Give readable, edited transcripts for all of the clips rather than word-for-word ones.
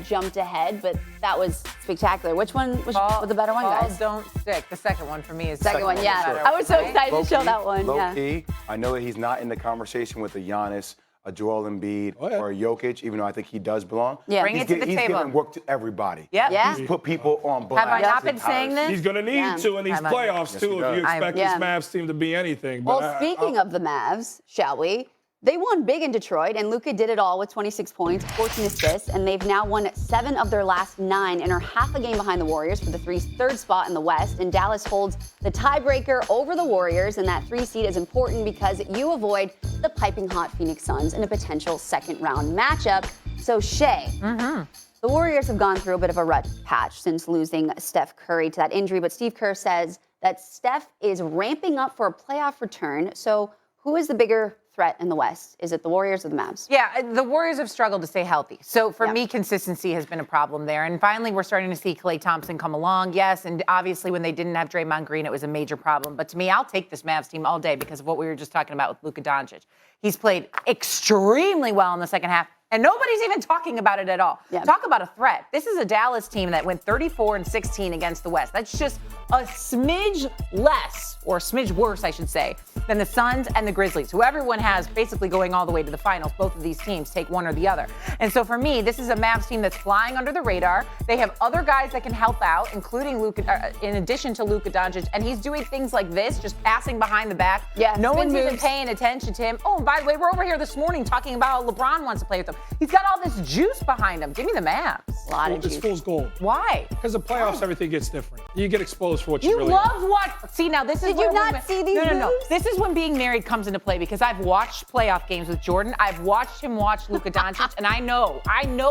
jumped ahead, but that was spectacular. Which one was the better one, guys? Don't stick. The second one for me is second one, yeah. better. I was so excited to show that one. Low key, I know that he's not in the conversation with a Giannis, a Joel Embiid, or a Jokic, even though I think he does belong. Yeah. Bring it to the he's table. giving work to everybody. Yep. Yeah. He's put people on blast. Have I not been saying this? He's going to need to in these playoffs, too, if you expect this Mavs team to be anything. But Well, speaking of the Mavs, shall we? They won big in Detroit, and Luka did it all with 26 points, 14 assists, and they've now won 7 of their last 9 and are half a game behind the Warriors for the third spot in the West. And Dallas holds the tiebreaker over the Warriors, and that 3 seed is important because you avoid the piping hot Phoenix Suns in a potential second-round matchup. So, Shay, the Warriors have gone through a bit of a rut patch since losing Steph Curry to that injury, but Steve Kerr says that Steph is ramping up for a playoff return. So, who is the bigger threat in the West? Is it the Warriors or the Mavs? Yeah, the Warriors have struggled to stay healthy. So for me, consistency has been a problem there. And finally, we're starting to see Klay Thompson come along. Yes, and obviously when they didn't have Draymond Green, it was a major problem. But to me, I'll take this Mavs team all day because of what we were just talking about with Luka Doncic. He's played extremely well in the second half. And nobody's even talking about it at all. Yeah. Talk about a threat. This is a Dallas team that went 34-16 against the West. That's just a smidge less, or a smidge worse, I should say, than the Suns and the Grizzlies, who everyone has basically going all the way to the finals. Both of these teams take one or the other. And so for me, this is a Mavs team that's flying under the radar. They have other guys that can help out, including Luka, in addition to Luka Doncic. And he's doing things like this, just passing behind the back. Yeah, no one's even paying attention to him. Oh, and by the way, we're over here this morning talking about how LeBron wants to play with him. He's got all this juice behind him. Give me the Mavs. A lot of juice. It's fool's gold. Why? Because the playoffs, everything gets different. You get exposed for what you really love what? See, now this is Did you not see these moves? No. This is when being married comes into play because I've watched playoff games with Jordan. I've watched him watch Luka Doncic, and I know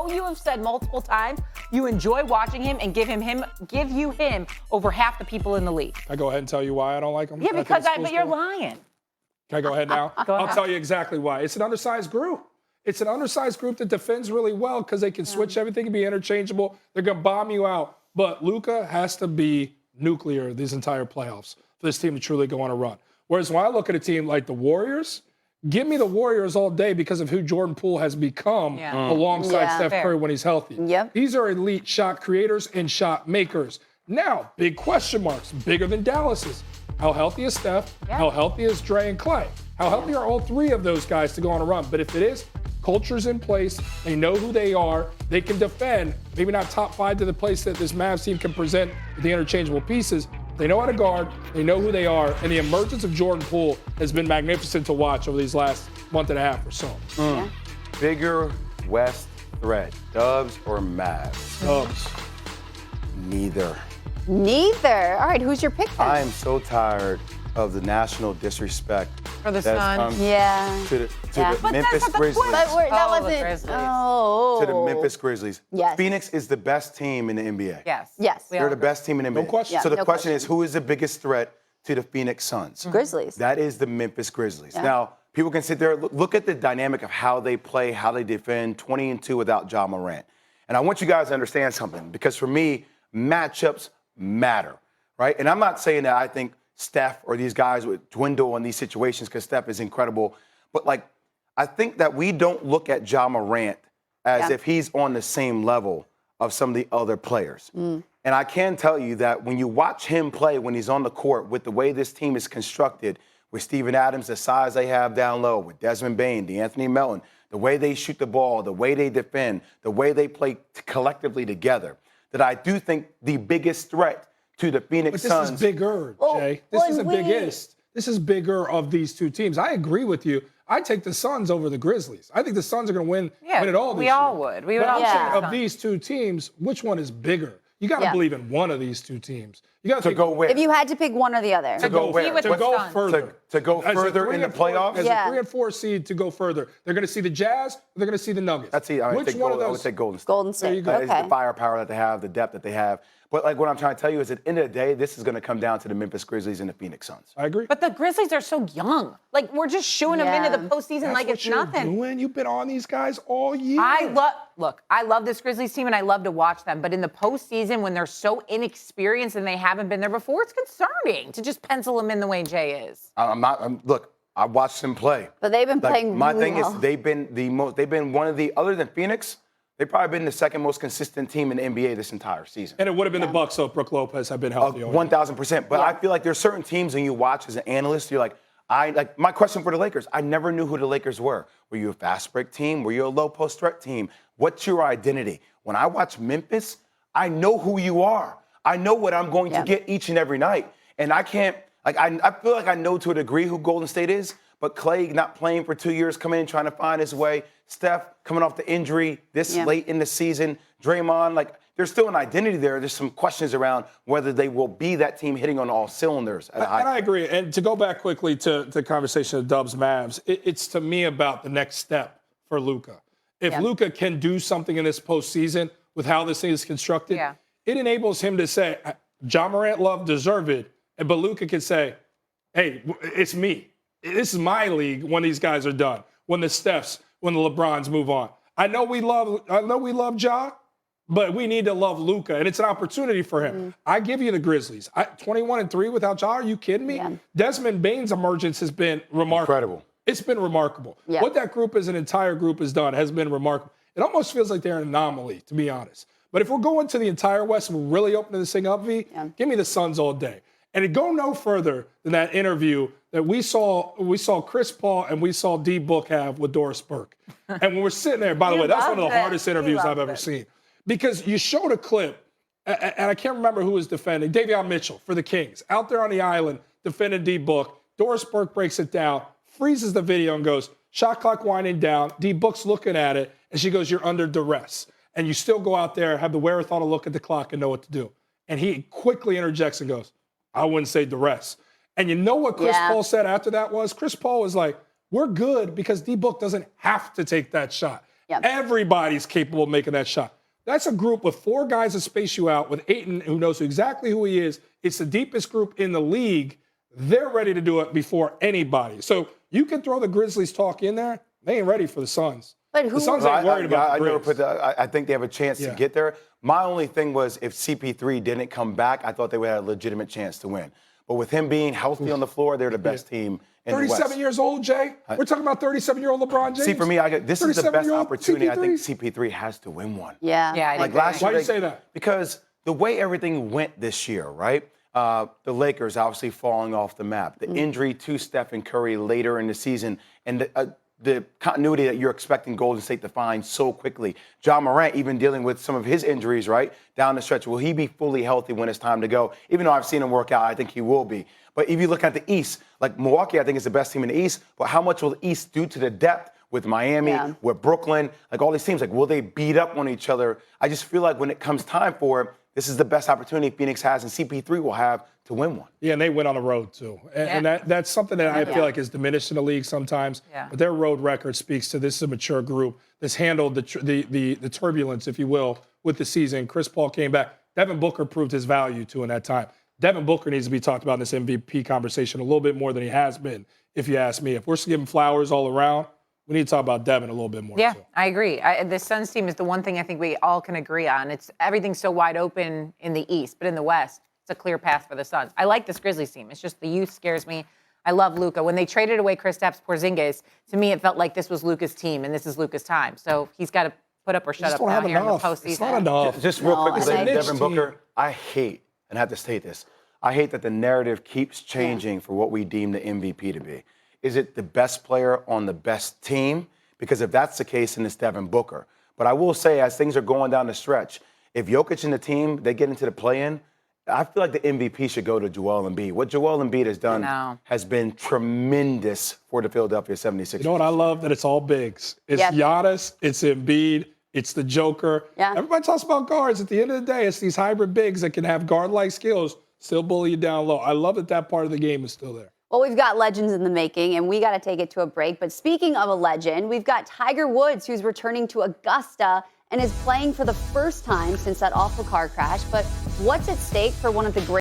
you have said multiple times you enjoy watching him and give you him over half the people in the league. Can I go ahead and tell you why I don't like him? Yeah, because but you're lying. Can I go ahead now? Go ahead. I'll tell you exactly why. It's an undersized group. It's an undersized group that defends really well because they can switch everything and be interchangeable. They're going to bomb you out. But Luka has to be nuclear these entire playoffs for this team to truly go on a run. Whereas when I look at a team like the Warriors, give me the Warriors all day because of who Jordan Poole has become alongside Steph Curry when he's healthy. Yep. These are elite shot creators and shot makers. Now, big question marks, bigger than Dallas's. How healthy is Steph? Yeah. How healthy is Dre and Clay? How healthy are all 3 of those guys to go on a run? But if it is, culture's in place. They know who they are. They can defend. Maybe not top 5 to the place that this Mavs team can present with the interchangeable pieces. They know how to guard. They know who they are. And the emergence of Jordan Poole has been magnificent to watch over these last month and a half or so. Bigger West threat, Dubs or Mavs? Dubs. Neither. All right, who's your pick then? I am so tired of the national disrespect For the that's Suns. come to the Memphis Grizzlies. But that the wasn't. Grizzlies. Oh. To the Memphis Grizzlies. Yes. Phoenix is the best team in the NBA. Yes. They're the best team in the NBA. No question. So the no question is, who is the biggest threat to the Phoenix Suns? Grizzlies. That is the Memphis Grizzlies. Now, people can sit there, look at the dynamic of how they play, how they defend, 20-2 without Ja Morant. And I want you guys to understand something, because for me, matchups matter, right? And I'm not saying that I think Steph or these guys would dwindle in these situations because Steph is incredible. But, I think that we don't look at Ja Morant as if he's on the same level of some of the other players. And I can tell you that when you watch him play, when he's on the court, with the way this team is constructed, with Steven Adams, the size they have down low, with Desmond Bane, DeAnthony Melton, the way they shoot the ball, the way they defend, the way they play collectively together, that I do think the biggest threat to the Phoenix Suns. But this is bigger, Jay. This isn't biggest. This is bigger of these 2 teams. I agree with you. I take the Suns over the Grizzlies. I think the Suns are going to win it all this year. We all would. We would all saying of these 2 teams, which one is bigger? You got to believe in one of these 2 teams. You got to go where? If you had to pick one or the other. To go where? To go further. To go further in the playoffs? As a 3 and 4 seed to go further. They're going to see the Jazz, or they're going to see the Nuggets. I would say Golden State. Golden State. There you go. Okay. It's the firepower that they have, the depth that they have. But what I'm trying to tell you is at the end of the day, this is going to come down to the Memphis Grizzlies and the Phoenix Suns. I agree. But the Grizzlies are so young. We're just shooing them into the postseason like it's nothing. You've been on these guys all year. I love this Grizzlies team and I love to watch them. But in the postseason, when they're so inexperienced and they haven't been there before, it's concerning to just pencil them in the way Jay is. Look, I watched them play. But they've been playing My really thing well. is they've been one of the, other than Phoenix, they've probably been the second most consistent team in the NBA this entire season. And it would have been the Bucks, so if Brook Lopez had been healthy. 1,000%. But I feel like there's certain teams when you watch as an analyst, you're like, my question for the Lakers, I never knew who the Lakers were. Were you a fast break team? Were you a low post threat team? What's your identity? When I watch Memphis, I know who you are. I know what I'm going to get each and every night. And I can't, I feel like I know to a degree who Golden State is, but Clay not playing for 2 years, coming in trying to find his way. Steph coming off the injury this late in the season. Draymond, there's still an identity there. There's some questions around whether they will be that team hitting on all cylinders. And I agree. And to go back quickly to the conversation of Dubs Mavs, it's to me about the next step for Luka. If Luka can do something in this postseason with how this thing is constructed, it enables him to say, Ja Morant love deserve it, but Luka can say, hey, it's me. This is my league when these guys are done, when the Stephs, when the LeBrons move on. I know we love Ja, but we need to love Luka, and it's an opportunity for him. I give you the Grizzlies. 21-3 without Ja, are you kidding me? Desmond Bane's emergence has been remarkable. Incredible. It's been remarkable. What that group as an entire group has done has been remarkable. It almost feels like they're an anomaly, to be honest. But if we're going to the entire West and we're really opening this thing up, give me the Suns all day. And to go no further than that interview that we saw Chris Paul and we saw D Book have with Doris Burke. And when we're sitting there, by the way, that's one of the hardest interviews I've ever seen. Because you showed a clip, and I can't remember who was defending, Davion Mitchell for the Kings, out there on the island defending D Book. Doris Burke breaks it down, freezes the video and goes, shot clock winding down. D Book's looking at it, and she goes, you're under duress. And you still go out there, have the wherewithal to look at the clock and know what to do. And he quickly interjects and goes, I wouldn't say duress. And you know what Chris Paul said after that was? Chris Paul was like, we're good because D-Book doesn't have to take that shot. Everybody's capable of making that shot. That's a group with 4 guys that space you out, with Ayton, who knows exactly who he is. It's the deepest group in the league. They're ready to do it before anybody. So you can throw the Grizzlies talk in there. They ain't ready for the Suns. But the Suns ain't worried about the never put I think they have a chance to get there. My only thing was if CP3 didn't come back, I thought they would have a legitimate chance to win. But with him being healthy on the floor, they're the best team in the West. 37 years old, Jay. We're talking about 37-year-old LeBron James. See, for me, this is the best opportunity. CP3? I think CP3 has to win one. Yeah. Last year, why do you say that? Because the way everything went this year, right? The Lakers obviously falling off the map. The injury to Stephen Curry later in the season, and the continuity that you're expecting Golden State to find so quickly. Ja Morant even dealing with some of his injuries, right, down the stretch. Will he be fully healthy when it's time to go? Even though I've seen him work out, I think he will be. But if you look at the East, like Milwaukee, I think is the best team in the East. But how much will the East do to the depth with Miami, with Brooklyn, like all these teams? Like, will they beat up on each other? I just feel like when it comes time for it, this is the best opportunity Phoenix has and CP3 will have to win one. Yeah, and they went on the road, too. And that's something that I feel like is diminished in the league sometimes. But their road record speaks to this is a mature group that's handled the turbulence, if you will, with the season. Chris Paul came back. Devin Booker proved his value, too, in that time. Devin Booker needs to be talked about in this MVP conversation a little bit more than he has been, if you ask me. If we're giving flowers all around, we need to talk about Devin a little bit more. Yeah, too. I agree. The Suns team is the one thing I think we all can agree on. Everything's so wide open in the East, but in the West, it's a clear path for the Suns. I like this Grizzlies team. It's just the youth scares me. I love Luka. When they traded away Kristaps Porzingis, to me it felt like this was Luka's team and this is Luka's time. So he's got to put up or shut up now here in the postseason. It's not enough. Just real quick, Devin Booker, I hate, and I have to state this, I hate that the narrative keeps changing for what we deem the MVP to be. Is it the best player on the best team? Because if that's the case, then it's Devin Booker. But I will say, as things are going down the stretch, if Jokic and the team, they get into the play-in, I feel like the MVP should go to Joel Embiid. What Joel Embiid has done has been tremendous for the Philadelphia 76ers. You know what I love? That it's all bigs. It's Giannis, it's Embiid, it's the Joker. Everybody talks about guards. At the end of the day, it's these hybrid bigs that can have guard-like skills, still bully you down low. I love that part of the game is still there. Well, we've got legends in the making, and we got to take it to a break. But speaking of a legend, we've got Tiger Woods, who's returning to Augusta and is playing for the first time since that awful car crash. But what's at stake for one of the great